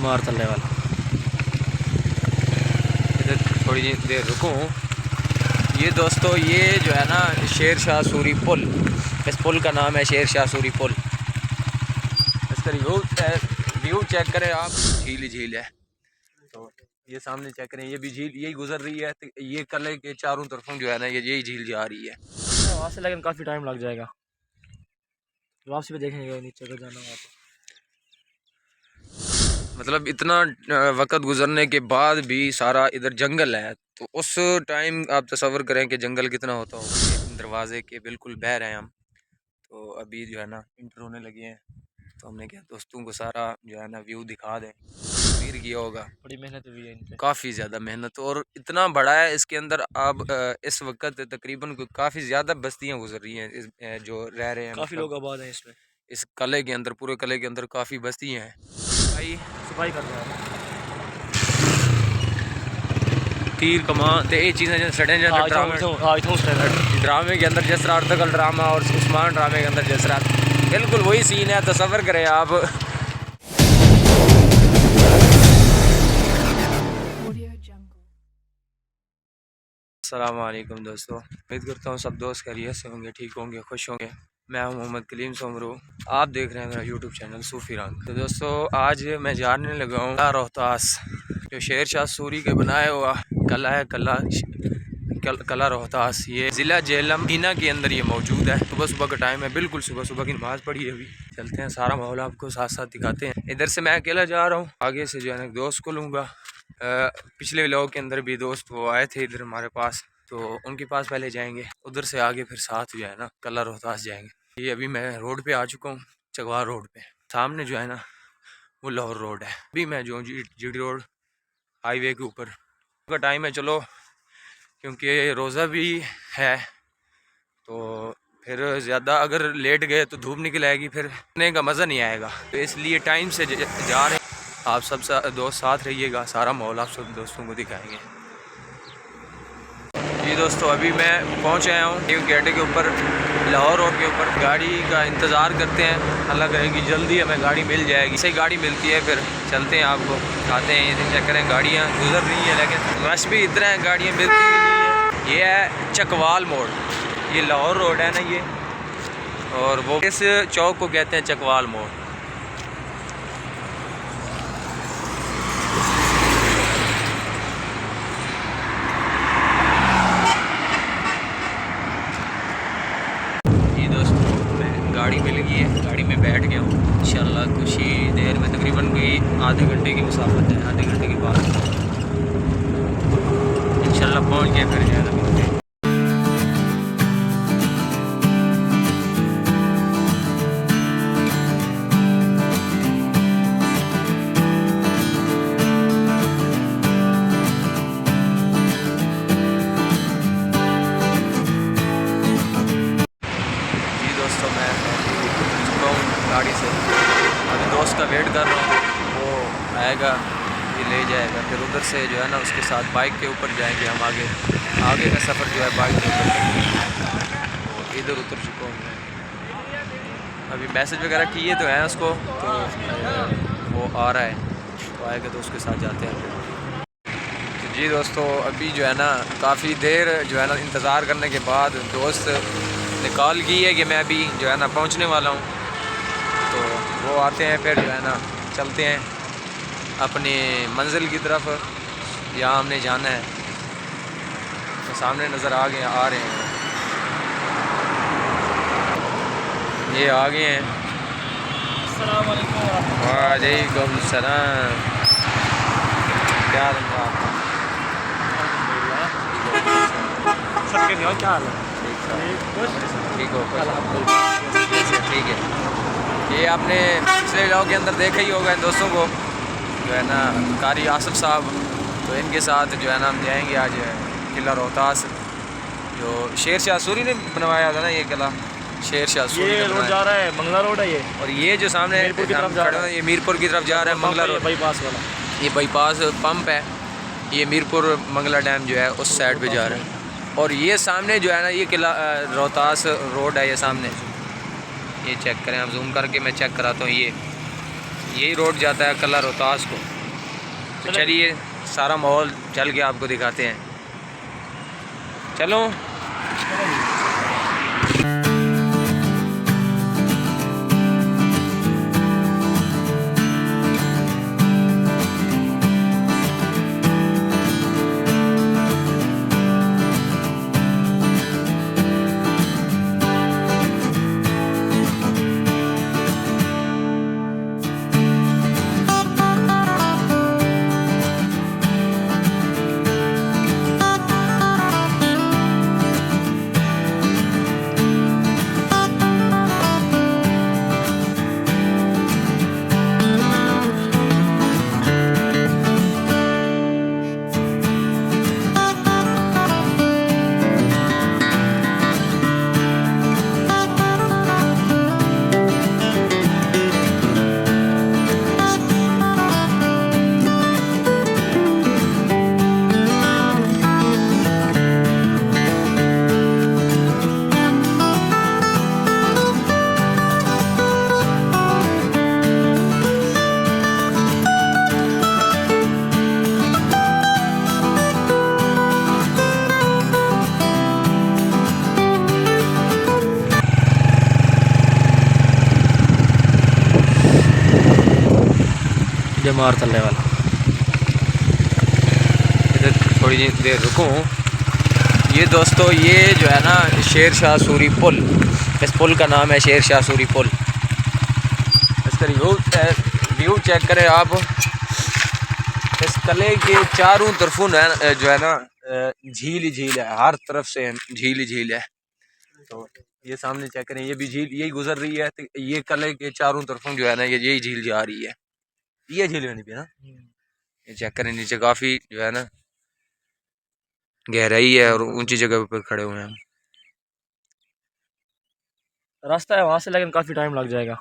मार चलने वाला। इधर थोड़ी देर रुको। ये दोस्तों ये जो है ना शेर शाह सूरी पुल, इस पुल का नाम है शेर शाह सूरी पुल। इसका व्यू चेक करें आप, झील ही झील है। तो ये सामने चेक करें, ये भी झील यही गुजर रही है। तो ये कले के चारों तरफों जो है ना ये यही झील जा रही है वहाँ से, लेकिन काफ़ी टाइम लग जाएगा। वापसी पे देखेंगे नीचे को जाना वहाँ पे। मतलब इतना वक्त गुजरने के बाद भी सारा इधर जंगल है। तो उस टाइम आप तसव्वुर करें कि जंगल कितना होता होगा। दरवाजे के बिल्कुल बाहर हैं हम। तो अभी जो है ना इंटर होने लगे हैं, तो हमने क्या दोस्तों को सारा जो है ना व्यू दिखा दें। तस्वीर किया होगा, बड़ी मेहनत हुई है इन पे। काफ़ी ज़्यादा मेहनत, और इतना बड़ा है इसके अंदर। अब इस वक्त तकरीबन काफ़ी ज़्यादा बस्तियाँ गुजर रही हैं जो रह रहे हैं। काफ़ी मतलब लोग आबाद हैं इसमें। इस कले के अंदर, पूरे कले के अंदर काफ़ी बस्तियाँ हैं भाई। सफाई कर रहे हैं। तीर कमान तो ये चीज़ें सड़े ड्रामे के अंदर जिस तरह अर्तगल ड्रामा और उस्मान ड्रामे के अंदर जिस तरह बिल्कुल वही सीन है। तसव्वुर करें आप। अस्सलाम वालेकुम दोस्तों, उम्मीद करता हूँ सब दोस्त खैरियत से होंगे, ठीक होंगे, खुश होंगे। मैं हूँ मोहम्मद कलीम सोमरू, आप देख रहे हैं मेरा यूट्यूब चैनल सूफी रंग। तो दोस्तों आज मैं जानने लगा हूँ किला रोहतास, जो शेर शाह सूरी के बनाया हुआ किला है। किला रोहतास ये ज़िला झेलम मीना के अंदर ये मौजूद है। सुबह सुबह का टाइम है, बिल्कुल सुबह सुबह की नमाज़ पढ़ी है। अभी चलते हैं, सारा माहौल आपको साथ साथ दिखाते हैं। इधर से मैं अकेला जा रहा हूँ, आगे से जो है ना दोस्त को लूँगा। पिछले व्लॉग के अंदर भी दोस्त वो आए थे इधर हमारे पास, तो उनके पास पहले जाएंगे, उधर से आगे फिर साथ जो है ना किला रोहतास जाएंगे। ये अभी मैं रोड पे आ चुका हूँ, चकवार रोड पे। सामने जो है ना वो लाहौर रोड है। अभी मैं जो जीडी रोड हाईवे के ऊपर का टाइम है। चलो क्योंकि रोज़ा भी है, तो फिर ज़्यादा अगर लेट गए तो धूप निकल आएगी, फिर खाने का मज़ा नहीं आएगा। तो इसलिए टाइम से जा रहे हैं। आप सब दोस्त साथ रहिएगा, सारा माहौल आप सब दोस्तों को दिखाएंगे। जी दोस्तों अभी मैं पहुंच आया हूँ न्यू गेट के ऊपर, लाहौर रोड के ऊपर। गाड़ी का इंतज़ार करते हैं, अल्लाह करेगी जल्दी हमें गाड़ी मिल जाएगी। सही गाड़ी मिलती है फिर चलते हैं, आपको आते हैं। इसे चेक करें, गाड़ियाँ गुजर रही हैं लेकिन रश भी इतना है, गाड़ियाँ मिलती भी नहीं है। ये है चकवाल मोड़, ये लाहौर रोड है ना ये, और वो इस चौक को कहते हैं चकवाल मोड़। गाड़ी मिल गई है, गाड़ी में बैठ गया हूँ। इंशाल्लाह कुछ ही देर में, तकरीबन कोई आधे घंटे की मुसाफत है, आधे घंटे के बाद इंशाल्लाह पहुँच गया फिर ज़्यादा मिलते हैं। दोस्तों मैं चुका हूँ गाड़ी से, अभी दोस्त का वेट कर रहा हूँ, वो आएगा ये ले जाएगा। फिर उधर से जो है ना उसके साथ बाइक के ऊपर जाएंगे हम। आगे का सफ़र जो है बाइक के ऊपर करेंगे। तो इधर उतर चुका हूँ मैं, अभी मैसेज वगैरह किए तो हैं उसको, तो वो आ रहा है, तो आएगा तो उसके साथ जाते हैं। तो जी दोस्तों अभी जो है ना काफ़ी देर जो है ना इंतज़ार करने के बाद दोस्त ने कॉल की है कि मैं अभी जो है ना पहुंचने वाला हूं। तो वो आते हैं, फिर जो है ना चलते हैं अपनी मंजिल की तरफ, जहाँ हमने जाना है। तो सामने नज़र आ रहे हैं, ये आ गए हैं। अस्सलाम वालेकुम। वालेकुम सलाम। क्या हाल है आपका? सबके नहीं हो, क्या हाल है? ठीक हो? ठीक है। ये आपने पिछले व्लॉग के अंदर देखा ही होगा इन दोस्तों को, जो है ना कारी आसिफ साहब। तो इनके साथ जो है ना हम जाएंगे आज किला रोहतास, जो शेर शाह सूरी ने बनवाया था ना ये किला। शेर शाह सूरी ये रोड जा रहा है, मंगला रोड है ये, और ये जो सामने मीरपुर की तरफ जा रहा है, ये मीरपुर की तरफ जा रहा है, मंगला रोड बाईपास वाला। ये बाईपास पंप है, ये मीरपुर मंगला डैम जो है उस साइड पे जा रहा है। और ये सामने जो है ना ये किला रोहतास रोड है, ये सामने। ये चेक करें, हम जूम करके मैं चेक कराता हूँ। यही रोड जाता है कला रोहतास को। तो चलिए सारा माहौल चल के आपको दिखाते हैं। चलो मार चलने वाला। इधर थोड़ी देर रुको। ये दोस्तों ये जो है ना शेर शाह सूरी पुल, इस पुल का नाम है शेर शाह सूरी पुल। इसका व्यू चेक करें आप। इस कले के चारों तरफों जो है ना झील ही झील है, हर तरफ से झील ही झील है। तो ये सामने चेक करें, ये भी झील यही गुजर रही है। तो ये कले के चारों तरफों जो है ना यही झील जा रही है। ये झील बनी भी ना, ये चेक करें नीचे काफी जो है ना गहराई है और ऊंची जगह पर खड़े हुए हैं। रास्ता है वहां से, लेकिन काफी टाइम लग जाएगा।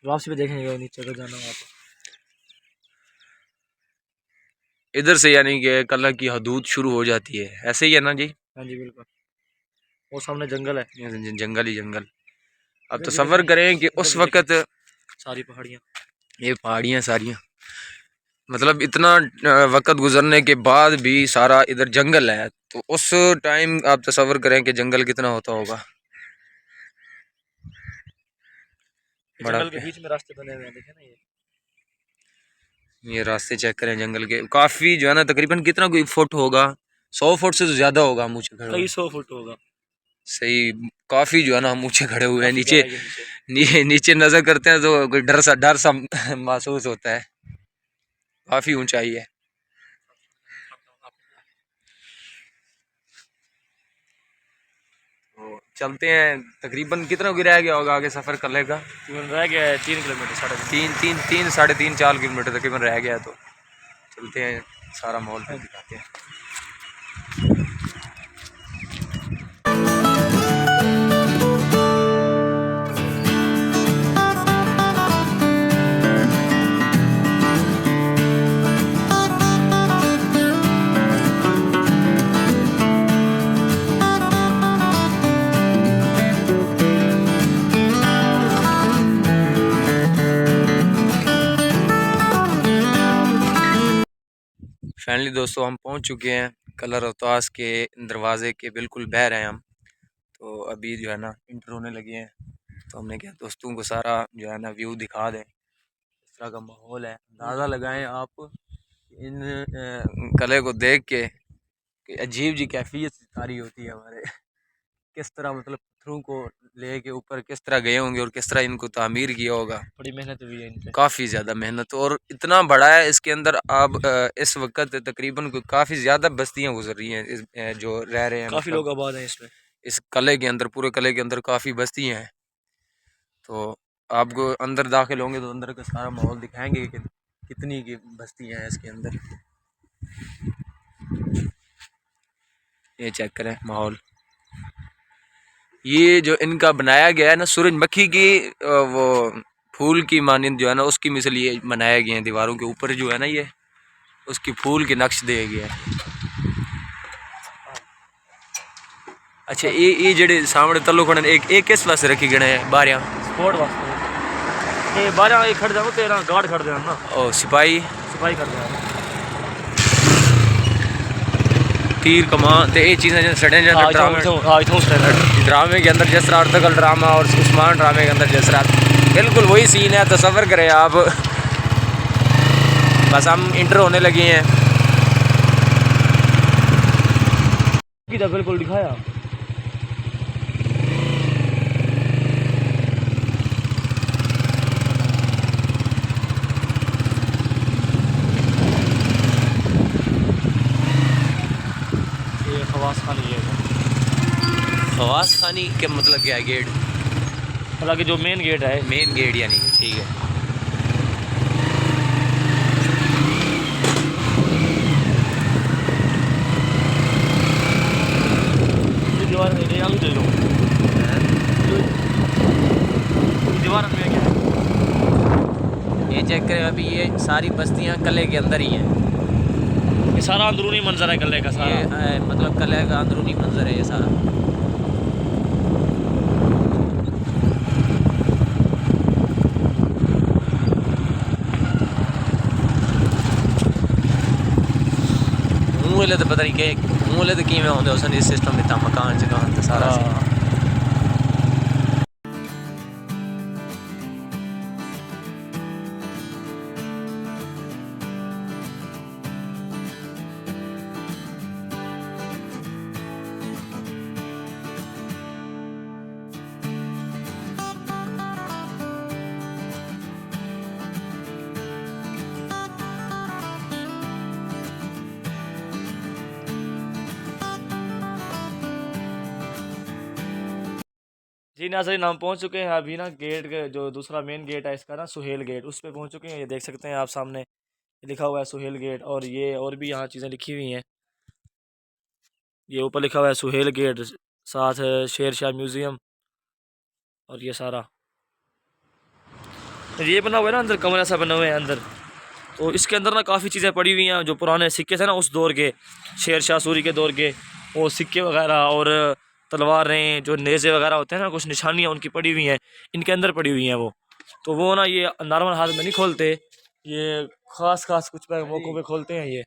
वापसी पे देखेंगे नीचे को जाना वहाँ पे। इधर से यानी कि कला की हदूद शुरू हो जाती है, ऐसे ही है ना जी? हाँ जी बिल्कुल। वो सामने जंगल है, जंगल ही जंगल। अब तसव्वुर करें कि उस वक्त सारी पहाड़ियाँ, ये पहाड़ियाँ सारियाँ, मतलब इतना वक्त गुजरने के बाद भी सारा इधर जंगल है। तो उस टाइम आप तसव्वुर करें कि जंगल कितना होता होगा। जंगल के बीच में रास्ते बने हुए हैं, देखे ना ये रास्ते चेक करें जंगल के। काफी जो है ना तकरीबन कितना कोई फुट होगा, 100 फुट से तो ज्यादा होगा हम ऊंचे खड़े। कई 100 फुट होगा। सही, काफी जो है ना हम ऊंचे खड़े हुए हैं। नीचे नजर करते हैं तो कोई डर सा महसूस होता है। काफी ऊंचाई है। तो चलते हैं। तकरीबन कितना रह गया होगा आगे सफर करने का? रह गया है 3 किलोमीटर, 3.5 4 किलोमीटर तकरीबन रह गया है। तो चलते हैं, सारा माहौल दिखाते हैं। फाइनली दोस्तों हम पहुंच चुके हैं कला रोहतास के दरवाज़े के बिल्कुल बाहर हैं हम। तो अभी जो है ना इंटर होने लगे हैं। तो हमने क्या दोस्तों को सारा जो है ना व्यू दिखा दें, इस तरह का माहौल है। अंदाज़ा लगाएं आप इन कले को देख के कि अजीब जी कैफियत सारी होती है हमारे। किस तरह मतलब पत्थरों को लेके ऊपर किस तरह गए होंगे और किस तरह इनको तामीर किया होगा। बड़ी मेहनत हुई है इन पे, काफ़ी ज़्यादा मेहनत। और इतना बड़ा है इसके अंदर। अब इस वक्त तकरीबन काफ़ी ज़्यादा बस्तियां गुजर रही हैं जो रह रहे हैं। काफ़ी लोग आबाद हैं इसमें, इस कले के अंदर, पूरे कले के अंदर काफ़ी बस्तियां हैं। तो आपको अंदर दाखिल होंगे तो अंदर का सारा माहौल दिखाएंगे कि कितनी की बस्तियां हैं इसके अंदर। ये चेक करें माहौल। ये जो इनका बनाया गया है ना सूरजमुखी की वो फूल की मानिंद जो है ना उसकी मिसल ये बनाया गया है। दीवारों के ऊपर जो है ना ये उसकी फूल के नक्श दिए गया है। अच्छा ये जेडे सामने तलो खड़े एक किस वास्ते रखी गए हैं? बारियां स्पोर्ट वास्ते। ये 12 एक खड़ जाओ 13 गार्ड खड़ जाओ ना ओ सिपाही सिपाही खड़ जाओ तीर कमान तो ये चीज़ें जो सड़े हाँ इथों ड्रामे के अंदर जिस तरह अर्तगल ड्रामा और उस्मान ड्रामे के अंदर जिस तरह बिल्कुल वही सीन है। तसव्वुर करें आप, बस हम इंटर होने लगे हैं। बिल्कुल दिखाया ये खवास खानी है। खवास खानी के मतलब क्या है? गेट हालांकि जो मेन गेट है, मेन गेट यानी कि ठीक है। दीवार ले लो दीवार में क्या ये चेक करें, अभी ये सारी बस्तियां किले के अंदर ही हैं। ये सारा अंदरूनी मंजर है किले का सारा। ये मतलब किले का अंदरूनी मंजर है ये सारा। मूले तो पता नहीं कि मूले तो किमें होंगे उस सिस्टम दिता मकान चकान तो सारा जी नाज़रीन, हम पहुंच चुके हैं अभी ना गेट के जो दूसरा मेन गेट है इसका ना सुहेल गेट, उस पे पहुंच चुके हैं। ये देख सकते हैं आप सामने लिखा हुआ है सुहेल गेट, और ये और भी यहाँ चीज़ें लिखी हुई हैं। ये ऊपर लिखा हुआ है सुहेल गेट, साथ शेर शाह म्यूज़ियम, और ये सारा ये बना हुआ है ना अंदर कमरा सा बना हुआ है अंदर। तो इसके अंदर ना काफ़ी चीज़ें पड़ी हुई हैं जो पुराने सिक्के थे ना उस दौर के, शेर शाह सूरी के दौर के, वो सिक्के वगैरह और तलवारें जो नेज़े वगैरह होते हैं ना, कुछ निशानियाँ उनकी पड़ी हुई हैं इनके अंदर पड़ी हुई हैं वो। तो वो ना ये नॉर्मल हाथ में नहीं खोलते, ये ख़ास कुछ मौक़ों पे खोलते हैं ये।